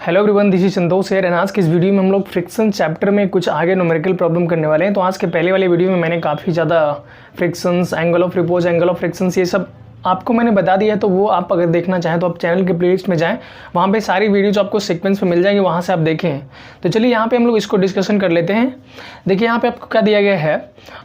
Hello everyone, this is Santosh here and आज की इस वीडियो में हम लोग फ्रिक्शन चैप्टर में कुछ आगे न्यूमेरिकल प्रॉब्लम करने वाले हैं। तो आज के पहले वाले वीडियो में मैंने काफ़ी ज़्यादा frictions, angle of repose, angle of frictions ये सब आपको मैंने बता दिया है। तो वो आप अगर देखना चाहें तो आप चैनल के प्लेलिस्ट में जाएं, वहाँ पे सारी वीडियोज आपको सीक्वेंस में मिल जाएंगी, वहाँ से आप देखें। तो चलिए यहाँ पे हम लोग इसको डिस्कशन कर लेते हैं। देखिए यहाँ पे आपको क्या दिया गया है,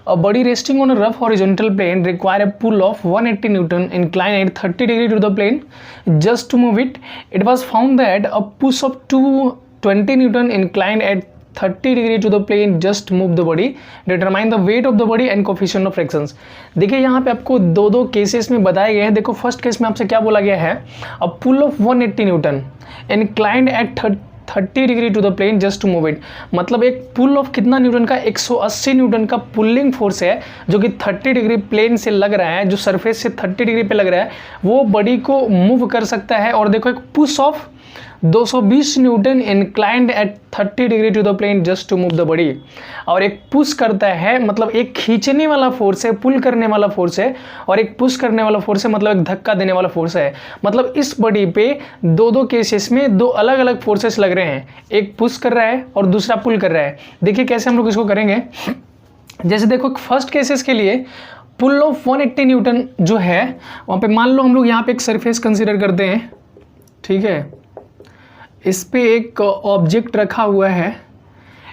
a body resting on a rough horizontal plane require a pull of 180 newton inclined at 30 degree to the plane just to move it. It was found that a push of 220 newton inclined at 30 degree to the plane just move the body, determine the weight of the body and coefficient of frictions. देखिए यहाँ पे आपको दो cases में बताए गए हैं। देखो फर्स्ट केस में आपसे क्या बोला गया है, a pull of 180 newton inclined at 30 degree to the plane just to move it. मतलब एक पुल ऑफ कितना न्यूटन का, 180 न्यूटन का पुलिंग फोर्स है जो कि 30 डिग्री प्लेन से लग रहा है, जो सरफेस से 30 डिग्री पे लग रहा है, वो बॉडी को मूव कर सकता है। और देखो एक push of 220 newton inclined at 30 degree to the plane just to move the body. और एक पुश करता है, मतलब एक खींचने वाला फोर्स है, पुल करने वाला फोर्स है, और एक पुश करने वाला फोर्स है, मतलब एक धक्का देने वाला फोर्स है। मतलब इस बॉडी पे दो केसेस में दो अलग अलग फोर्सेस लग रहे हैं, एक पुश कर रहा है और दूसरा पुल कर रहा है। देखिए कैसे हम लोग इसको करेंगे। जैसे देखो फर्स्ट केसेस के लिए पुल ऑफ 180 न्यूटन जो है, वहाँ पे मान लो हम लोग यहाँ पे एक सरफेस कंसिडर करते हैं, ठीक है। इस पे एक ऑब्जेक्ट रखा हुआ है,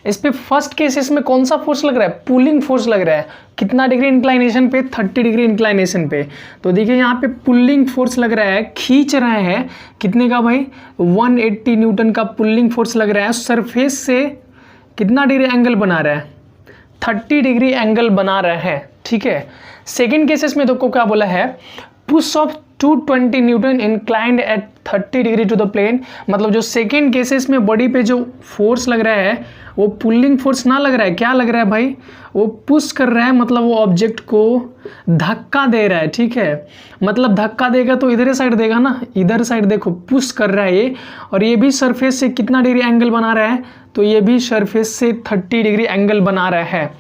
इस पे फर्स्ट केसेस में कौन सा फोर्स लग रहा है, पुलिंग फोर्स लग रहा है। कितना डिग्री इंक्लाइनेशन पे, 30 डिग्री इंक्लाइनेशन पे। तो देखिए यहाँ पे पुलिंग फोर्स लग रहा है, खींच रहे हैं कितने का भाई, 180 न्यूटन का पुलिंग फोर्स लग रहा है। सरफेस से कितना डिग्री एंगल बना रहा है, 30 डिग्री एंगल बना रहा है, ठीक है। सेकेंड केसेस में देखो क्या बोला है, push of 220 newton inclined at 30 degree to the plane. मतलब जो सेकेंड केसेस में बॉडी पे जो फोर्स लग रहा है वो पुलिंग फोर्स ना लग रहा है, क्या लग रहा है भाई, वो पुश कर रहा है, मतलब वो ऑब्जेक्ट को धक्का दे रहा है, ठीक है। मतलब धक्का देगा तो इधर साइड देगा ना, इधर साइड देखो पुश कर रहा है ये, और ये भी सरफेस से कितना डिग्री एंगल बना रहा है, तो ये भी सरफेस से 30 डिग्री एंगल बना रहा है।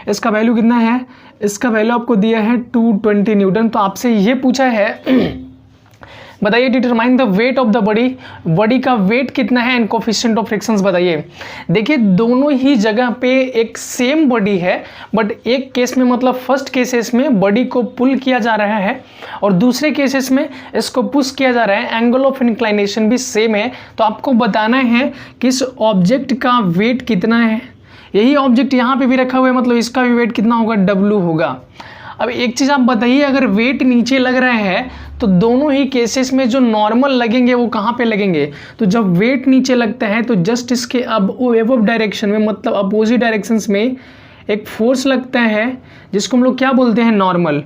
इसका वैल्यू कितना है, इसका वैल्यू आपको दिया है 220 न्यूटन। तो आपसे ये पूछा है बताइए determine the weight of the body, body का वेट कितना है एंड कोफिशिएंट ऑफ फ्रिक्शंस बताइए। देखिए दोनों ही जगह पे एक सेम बॉडी है, बट एक केस में मतलब फर्स्ट केसेस में बॉडी को पुल किया जा रहा है और दूसरे केसेस में इसको पुश किया जा रहा है। एंगल ऑफ इंक्लाइनेशन भी सेम है। तो आपको बताना है कि इस ऑब्जेक्ट का वेट कितना है। यही ऑब्जेक्ट यहाँ पे भी रखा हुआ है, मतलब इसका भी वेट कितना होगा, W होगा। अब एक चीज़ आप बताइए, अगर वेट नीचे लग रहा है तो दोनों ही केसेस में जो नॉर्मल लगेंगे वो कहाँ पे लगेंगे, तो जब वेट नीचे लगता है तो जस्ट इसके अब डायरेक्शन में, मतलब अपोजिट डायरेक्शंस में एक फोर्स लगता है जिसको हम लोग क्या बोलते हैं, नॉर्मल।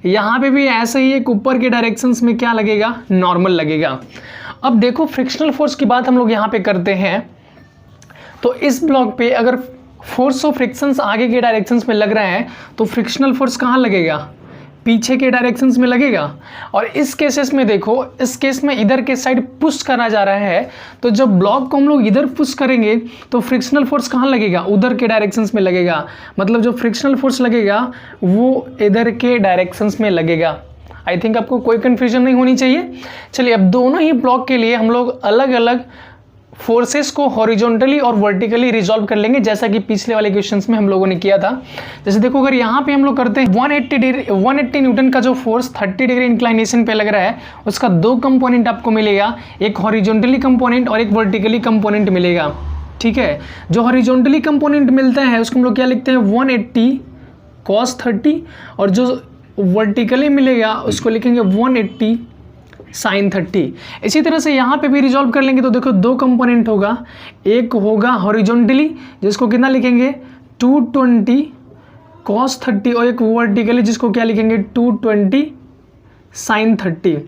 यहाँ पे भी ऐसे ही एक ऊपर के डायरेक्शंस में क्या लगेगा, नॉर्मल लगेगा। अब देखो फ्रिक्शनल फोर्स की बात हम लोग यहाँ पे करते हैं। तो इस ब्लॉक पे अगर फोर्स ऑफ फ्रिक्शंस आगे के डायरेक्शंस में लग रहा है तो फ्रिक्शनल फोर्स कहाँ लगेगा, पीछे के डायरेक्शंस में लगेगा। और इस केसेस में देखो, इस केस में इधर के साइड पुश करा जा रहा है, तो जब ब्लॉक को हम लोग इधर पुश करेंगे तो फ्रिक्शनल फोर्स कहाँ लगेगा, उधर के डायरेक्शंस में लगेगा। मतलब जो फ्रिक्शनल फोर्स लगेगा वो इधर के डायरेक्शंस में लगेगा। आई थिंक आपको कोई कन्फ्यूजन नहीं होनी चाहिए। चलिए अब दोनों ही ब्लॉक के लिए हम लोग अलग अलग फोर्सेस को हॉरिजॉन्टली और वर्टिकली रिजॉल्व कर लेंगे, जैसा कि पिछले वाले क्वेश्चंस में हम लोगों ने किया था। जैसे देखो अगर यहाँ पे हम लोग करते हैं 180 न्यूटन का जो फोर्स 30 डिग्री इंक्लाइनेशन पे लग रहा है, उसका दो कंपोनेंट आपको मिलेगा, एक हॉरिजॉन्टली कंपोनेंट और एक वर्टिकली कंपोनेंट मिलेगा, ठीक है। जो हॉरिजॉन्टली कंपोनेंट मिलता है उसको हम लोग क्या लिखते हैं, 180 cos 30, और जो वर्टिकली मिलेगा उसको लिखेंगे 180 sin 30। इसी तरह से यहाँ पे भी रिजॉल्व कर लेंगे। तो देखो दो कंपोनेंट होगा, एक होगा हॉरिजॉन्टली जिसको कितना लिखेंगे 220 cos 30, और एक वर्टिकली जिसको क्या लिखेंगे 220 sin 30।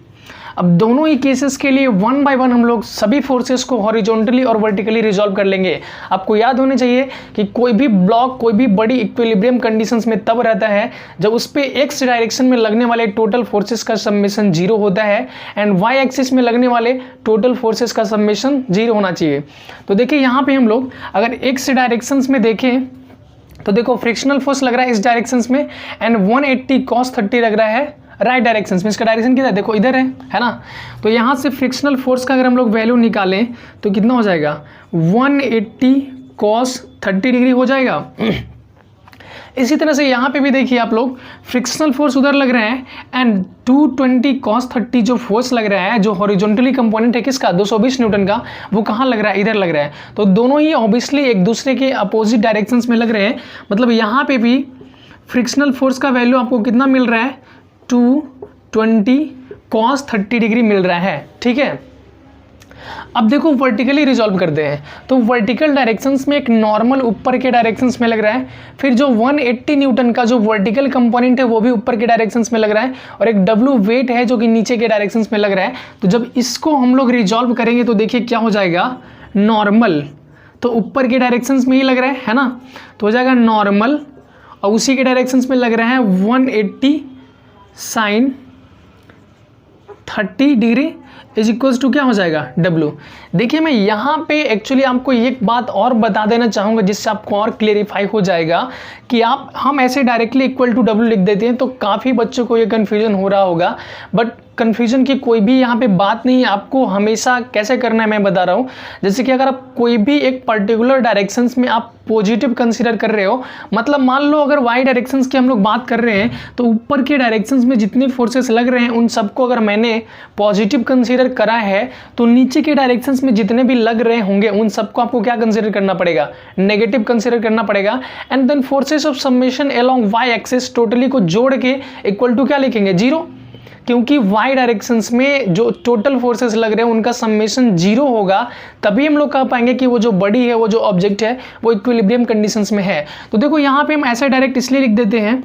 अब दोनों ही केसेस के लिए वन बाय वन हम लोग सभी फोर्सेस को हॉरिजॉन्टली और वर्टिकली रिजॉल्व कर लेंगे। आपको याद होने चाहिए कि कोई भी ब्लॉक, कोई भी बड़ी इक्विलिब्रियम कंडीशंस में तब रहता है जब उस पे एक्स डायरेक्शन में लगने वाले टोटल फोर्सेस का समेशन 0 होता है एंड वाई एक्सिस में लगने वाले टोटल फोर्सेस का समेशन 0 होना चाहिए। तो देखिए यहाँ पे हम लोग अगर एक्स डायरेक्शंस में देखें तो देखो फ्रिक्शनल फोर्स लग रहा है इस डायरेक्शंस में एंड 180 cos 30 लग रहा है राइट डायरेक्शन में। इसका डायरेक्शन किधर है, देखो इधर है ना। तो यहाँ से फ्रिक्शनल फोर्स का अगर हम लोग वैल्यू निकालें तो कितना हो जाएगा, 180 cos 30 डिग्री हो जाएगा। इसी तरह से यहाँ पे भी देखिए आप लोग, फ्रिक्शनल फोर्स उधर लग रहा है एंड 220 cos 30 जो फोर्स लग रहा है, जो हॉरिजॉन्टली कंपोनेंट है किसका, 220 न्यूटन का, वो कहाँ लग रहा है, इधर लग रहा है। तो दोनों ही ऑब्वियसली एक दूसरे के अपोजिट डायरेक्शंस में लग रहे हैं। मतलब यहाँ पे भी फ्रिक्शनल फोर्स का वैल्यू आपको कितना मिल रहा है, 220 cos 30 डिग्री मिल रहा है, ठीक है। अब देखो वर्टिकली रिजॉल्व करते हैं, तो वर्टिकल डायरेक्शंस में एक नॉर्मल ऊपर के डायरेक्शंस में लग रहा है, फिर जो 180 न्यूटन का जो वर्टिकल कंपोनेंट है वो भी ऊपर के डायरेक्शंस में लग रहा है, और एक W वेट है जो कि नीचे के डायरेक्शंस में लग रहा है। तो जब इसको हम लोग रिजॉल्व करेंगे तो देखिए क्या हो जाएगा, नॉर्मल तो ऊपर के डायरेक्शंस में ही लग रहा है ना, तो हो जाएगा नॉर्मल, और उसी के डायरेक्शंस में लग रहा है 180 sin 30 degree is equals to क्या हो जाएगा, W। देखिए मैं यहाँ पे एक्चुअली आपको एक बात और बता देना चाहूँगा जिससे आपको और क्लियरिफाई हो जाएगा कि हम ऐसे डायरेक्टली इक्वल टू W लिख देते हैं तो काफ़ी बच्चों को ये कन्फ्यूजन हो रहा होगा, बट कन्फ्यूजन की कोई भी यहाँ पे बात नहीं है। आपको हमेशा कैसे करना है मैं बता रहा हूँ। जैसे कि अगर आप कोई भी एक पर्टिकुलर डायरेक्शंस में आप पॉजिटिव कंसीडर कर रहे हो, मतलब मान लो अगर वाई डायरेक्शंस की हम लोग बात कर रहे हैं तो ऊपर के डायरेक्शंस में जितने फोर्सेस लग रहे हैं उन सबको अगर मैंने पॉजिटिव कंसीडर करा है तो नीचे के डायरेक्शंस में जितने भी लग रहे होंगे उन सबको आपको क्या कंसीडर करना पड़ेगा, नेगेटिव कंसीडर करना पड़ेगा। And then forces of summation along y axis totally को जोड़ के इक्वल टू क्या लिखेंगे, 0, क्योंकि वाई डायरेक्शंस में जो टोटल फोर्सेस लग रहे हैं उनका समेशन 0 होगा, तभी हम लोग कह पाएंगे कि वो जो बॉडी है, वो जो ऑब्जेक्ट है वो इक्विलिब्रियम कंडीशंस में है। तो देखो यहाँ पे हम ऐसा डायरेक्ट इसलिए लिख देते हैं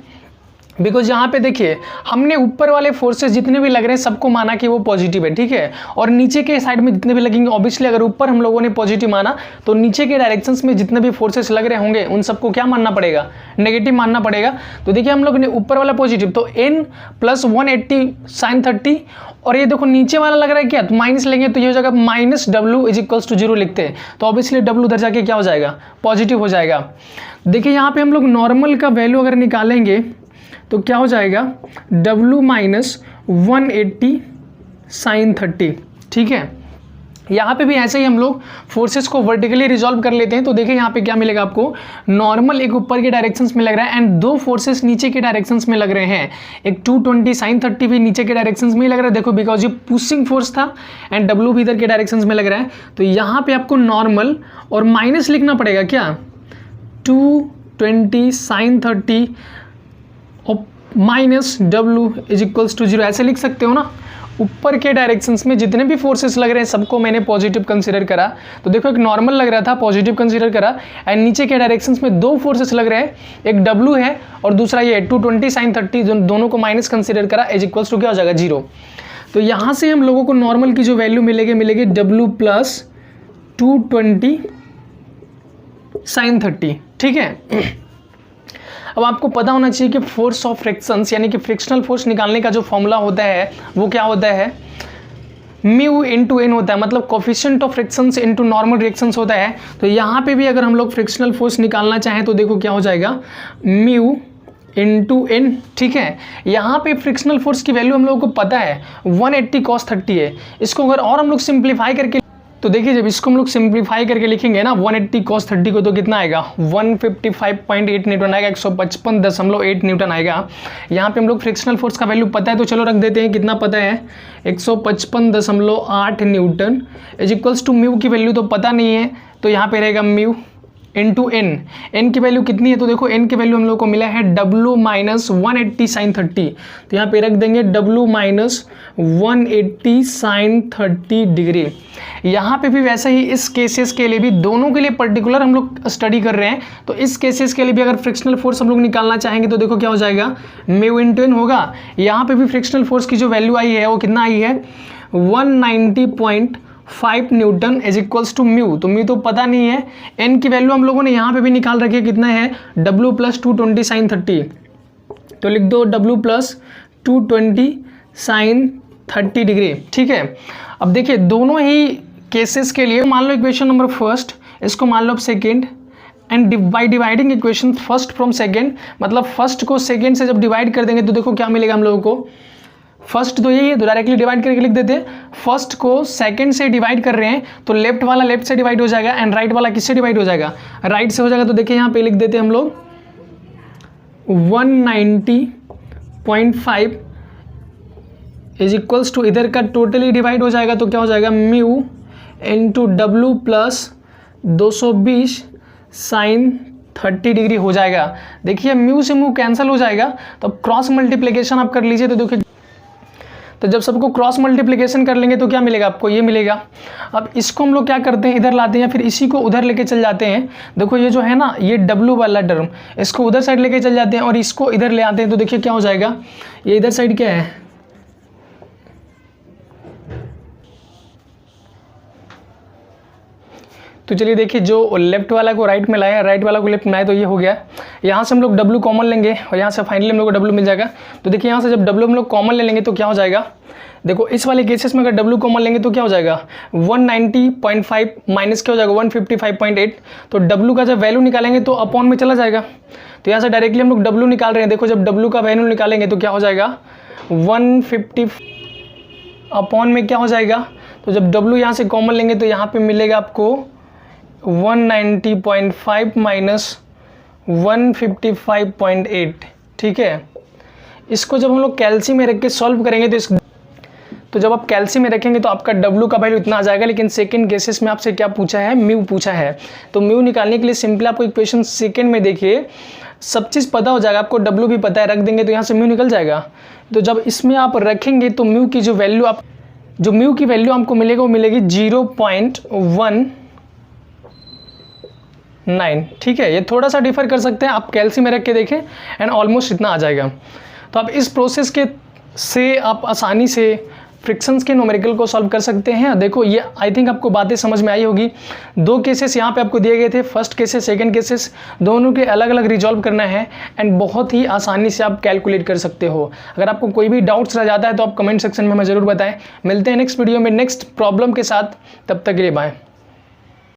बिकॉज यहाँ पे देखिए हमने ऊपर वाले फोर्सेस जितने भी लग रहे हैं सबको माना कि वो पॉजिटिव है, ठीक है, और नीचे के साइड में जितने भी लगेंगे ऑब्वियसली अगर ऊपर हम लोगों ने पॉजिटिव माना तो नीचे के डायरेक्शंस में जितने भी फोर्सेस लग रहे होंगे उन सबको क्या मानना पड़ेगा, नेगेटिव मानना पड़ेगा। तो देखिए हम लोग ने ऊपर वाला पॉजिटिव तो n + 180 sin 30, और ये देखो नीचे वाला लग रहा है क्या, तो माइनस लेंगे तो ये हो जाएगा -W = 0 लिखते हैं, तो ऑब्वियसली W उधर जाके क्या हो जाएगा, पॉजिटिव हो जाएगा। देखिए यहाँ पे हम लोग नॉर्मल का वैल्यू अगर निकालेंगे तो क्या हो जाएगा, W - 180 sin 30, ठीक है। यहाँ पे भी ऐसे ही हम लोग फोर्सेस को वर्टिकली रिजॉल्व कर लेते हैं। तो देखिए यहाँ पे क्या मिलेगा आपको, नॉर्मल एक ऊपर के डायरेक्शंस में लग रहा है एंड 2 फोर्सेस नीचे के डायरेक्शंस में लग रहे हैं। एक 220 sin 30 भी नीचे के डायरेक्शंस में ही लग रहा है, देखो बिकॉज ये पुशिंग फोर्स था एंड W भी इधर के डायरेक्शंस में लग रहा है। तो यहाँ पे आपको नॉर्मल और माइनस लिखना पड़ेगा क्या, 220 sin 30 -W = 0, ऐसे लिख सकते हो ना। ऊपर के डायरेक्शंस में जितने भी फोर्सेस लग रहे हैं सबको मैंने पॉजिटिव कंसीडर करा, तो देखो एक नॉर्मल लग रहा था, पॉजिटिव कंसीडर करा, एंड नीचे के डायरेक्शंस में 2 फोर्सेस लग रहे हैं, एक W है और दूसरा ये 220 sin 30, दोनों को माइनस कंसीडर करा, इज टू क्या हो जाएगा, 0। तो यहाँ से हम लोगों को नॉर्मल की जो वैल्यू मिलेगी W + 220 sin 30, ठीक है। अब आपको पता होना चाहिए कि फोर्स ऑफ फ्रिक्शंस यानी कि फ्रिक्शनल फोर्स निकालने का जो फॉर्मूला होता है वो क्या होता है, म्यू × n होता है, मतलब coefficient of frictions into normal reactions होता है। तो यहाँ पे भी अगर हम लोग फ्रिक्शनल फोर्स निकालना चाहें तो देखो क्या हो जाएगा, म्यू × n, ठीक है। यहाँ पे फ्रिक्शनल फोर्स की वैल्यू हम लोगों को पता है 180 cos 30 है। इसको अगर और हम लोग सिंप्लीफाई करके, तो देखिए जब इसको हम लोग सिंप्लीफाई करके लिखेंगे ना 180 cos 30 को, तो कितना आएगा, 155.8 न्यूटन आएगा, 155.8 न्यूटन आएगा। यहाँ पे हम लोग फ्रिक्शनल फोर्स का वैल्यू पता है तो चलो रख देते हैं, कितना पता है, 155.8 न्यूटन = म्यू की वैल्यू तो पता नहीं है, तो यहाँ पे रहेगा म्यू × n की वैल्यू कितनी है, तो देखो n की वैल्यू हम लोग को मिला है W - 180 sin 30, तो यहाँ पे रख देंगे W - 180 sin 30 डिग्री। यहाँ पे भी वैसे ही इस केसेस के लिए भी, दोनों के लिए पर्टिकुलर हम लोग स्टडी कर रहे हैं, तो इस केसेस के लिए भी अगर फ्रिक्शनल फोर्स हम लोग निकालना चाहेंगे तो देखो क्या हो जाएगा, म्यू × n होगा। यहाँ पे भी फ्रिक्शनल फोर्स की जो वैल्यू आई है वो कितना आई है, 190.5 न्यूटन = म्यू, तो म्यू तो पता नहीं है। n की वैल्यू हम लोगों ने यहाँ पे भी निकाल रखी है, कितना है, W + 220 sin 30, तो लिख दो W + 220 sin 30 डिग्री, ठीक है। अब देखिए दोनों ही केसेस के लिए मान लो इक्वेशन नंबर फर्स्ट, इसको मान लो अब second, and by dividing equation first from second, मतलब फर्स्ट को सेकेंड से जब डिवाइड कर देंगे तो देखो क्या मिलेगा हम लोगों को, फर्स्ट तो यही है, तो डायरेक्टली डिवाइड करके लिख देते हैं। फर्स्ट को सेकंड से डिवाइड कर रहे हैं तो लेफ्ट वाला लेफ्ट से डिवाइड हो जाएगा एंड राइट वाला किससे डिवाइड हो जाएगा, राइट से हो जाएगा। तो देखिए यहाँ पे लिख देते हैं हम लोग 190.5 इज इक्वल्स टू, इधर का टोटली डिवाइड हो जाएगा तो क्या हो जाएगा, mu into W plus 220 sine 30 degree हो जाएगा। देखिए म्यू से म्यू कैंसिल हो जाएगा, तो अब क्रॉस मल्टीप्लिकेशन आप कर लीजिए। तो देखिए, तो जब सबको क्रॉस मल्टीप्लिकेशन कर लेंगे तो क्या मिलेगा आपको, ये मिलेगा। अब इसको हम लोग क्या करते हैं, इधर लाते हैं, फिर इसी को उधर लेके चल जाते हैं। देखो ये जो है ना, ये डब्लू वाला टर्म, इसको उधर साइड लेके चल जाते हैं और इसको इधर ले आते हैं। तो देखिए क्या हो जाएगा, ये इधर साइड क्या है, तो चलिए देखिए, जो लेफ्ट वाला को राइट में लाया, राइट वाला को लेफ्ट में लाया, तो ये हो गया। यहाँ से हम लोग डब्लू कॉमन लेंगे और यहाँ से फाइनली हम लोग को डब्लू मिल जाएगा। तो देखिए यहाँ से जब डब्लू हम लोग कॉमन ले लेंगे तो क्या हो जाएगा, देखो इस वाले केसेस में अगर डब्लू कॉमन लेंगे तो क्या हो जाएगा, 190.5 माइनस क्या हो जाएगा 155.8। तो डब्लू का जब वैल्यू निकालेंगे तो अपॉन में चला जाएगा। तो यहाँ से डायरेक्टली हम लोग डब्लू निकाल रहे हैं। देखो जब डब्लू का वैल्यू निकालेंगे तो क्या हो जाएगा, 150 अपॉन में क्या हो जाएगा। तो जब डब्लू यहाँ से कॉमन लेंगे तो यहाँ पे मिलेगा आपको 190.5 माइनस 155.8। ठीक है, इसको जब हम लोग कैल्सी में रख के सॉल्व करेंगे तो जब आप कैल्सी में रखेंगे तो आपका डब्लू का वैल्यू इतना आ जाएगा। लेकिन सेकंड केसेस में आपसे क्या पूछा है, म्यू पूछा है। तो म्यू निकालने के लिए सिंपली आपको इक्वेशन सेकंड में देखिए, सब चीज़ पता हो जाएगा, आपको डब्लू भी पता है, रख देंगे तो यहाँ से म्यू निकल जाएगा। तो जब इसमें आप रखेंगे तो म्यू की जो वैल्यू आपको मिलेगा वो मिलेगी 0.19। ठीक है, ये थोड़ा सा डिफर कर सकते हैं, आप कैल्सी में रख के देखें एंड ऑलमोस्ट इतना आ जाएगा। तो आप इस प्रोसेस के से आप आसानी से फ्रिक्शंस के न्यूमेरिकल को सॉल्व कर सकते हैं। देखो ये आई थिंक आपको बातें समझ में आई होगी। दो केसेस यहाँ पे आपको दिए गए थे, फर्स्ट केसेस सेकंड केसेस, दोनों के अलग अलग रिजॉल्व करना है एंड बहुत ही आसानी से आप कैलकुलेट कर सकते हो। अगर आपको कोई भी डाउट्स रह जाता है तो आप कमेंट सेक्शन में हमें ज़रूर बताएं। मिलते हैं नेक्स्ट वीडियो में नेक्स्ट प्रॉब्लम के साथ, तब तक के लिए बाय।